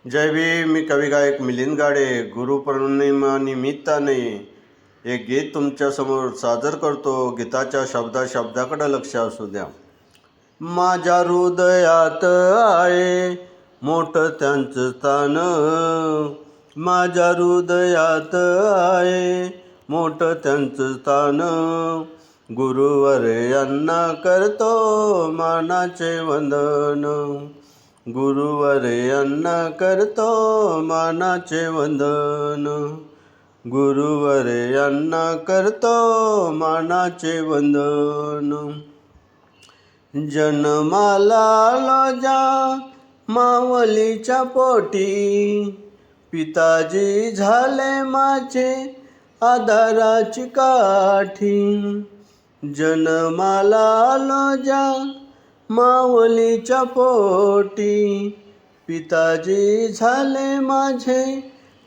जय भीम. मी कवी गायक मिलिंद गाडे. गुरुपौर्णिमा निमित्ताने एक गीत तुमच्यासमोर सादर करतो. गीताच्या शब्दाकडे लक्ष असू द्या. माझ्या हृदयात आहे मोठं त्यांचं स्थान, माझ्या हृदयात आहे मोठं त्यांचं स्थान. गुरुवर यांना करतो मानाचे वंदन, गुरुवर यांना करतो मानाचे वंदन, गुरुवर यांना करतो मानाचे वंदन. जन्माला आलो ज्या मावलीच्या पोटी, पिताजी झाले माझे आधाराची काठी. जन्माला आलो ज्या मावलीच्या पोटी, पिताजी झाले माझे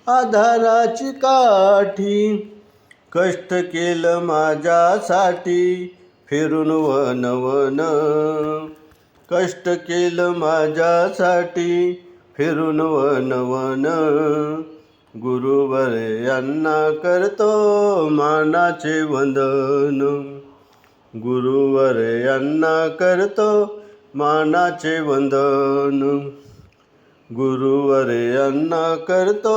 आधाराची काठी. कष्ट केलं माझ्यासाठी फिरून वन वन, कष्ट केलं माझ्यासाठी फिरून वन वन. गुरुवर यांना करतो मानाचे वंदन, गुरुवर यांना करतो मानाचे वंदन, गुरुवर यांना करतो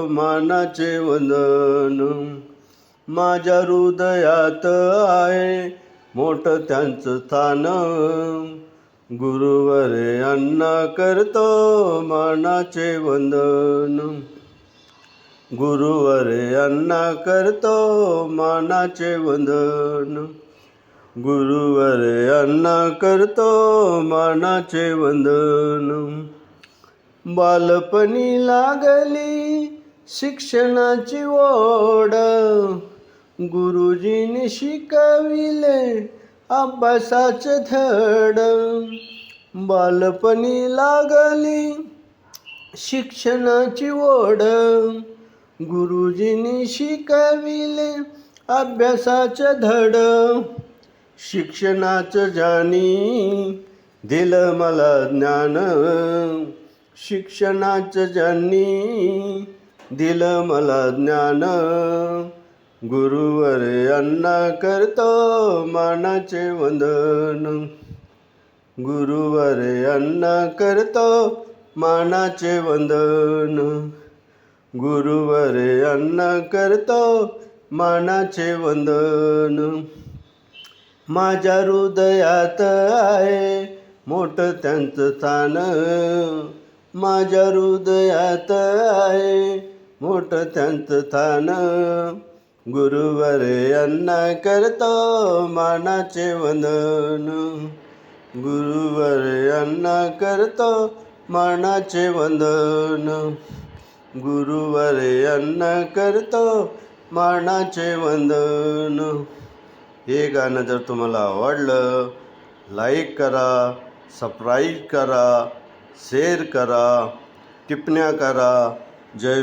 मानाचे वंदन. माझ्या हृदयात आहे मोठं त्यांचं स्थान, गुरुवर यांना करतो मानाचे वंदन, गुरुवर यांना करतो मानाचे वंदन, गुरुवर यांना करतो मानाचे वंदन. बालपणी लागली शिक्षणाची ओढ, गुरुजींनी शिकविले अभ्यासाचे धड. बालपणी लागली शिक्षणाची ओढ, गुरुजींनी शिकविले अभ्यासाचे धड. शिक्षणाचं ज्ञानी दिलं मला ज्ञान, शिक्षणाचं ज्ञानी दिलं मला ज्ञान. गुरुवर यांना करतो मानाचे वंदन, गुरुवर यांना करतो मानाचे वंदन, गुरुवर यांना करतो मानाचे वंदन. माझ्या हृदयात आहे मोठं त्यांचं स्थान, माझ्या हृदयात आहे मोठं त्यांचं स्थान. गुरुवर यांना करतो मानाचे वंदन, गुरुवर यांना करतो मानाचे वंदन, गुरुवर यांना करतो मानाचे वंदन. हे गाणं जर तुम्हाला आवडलं, लाईक करा, सबस्क्राईब करा, शेअर करा, टिप्पण्या करा. जय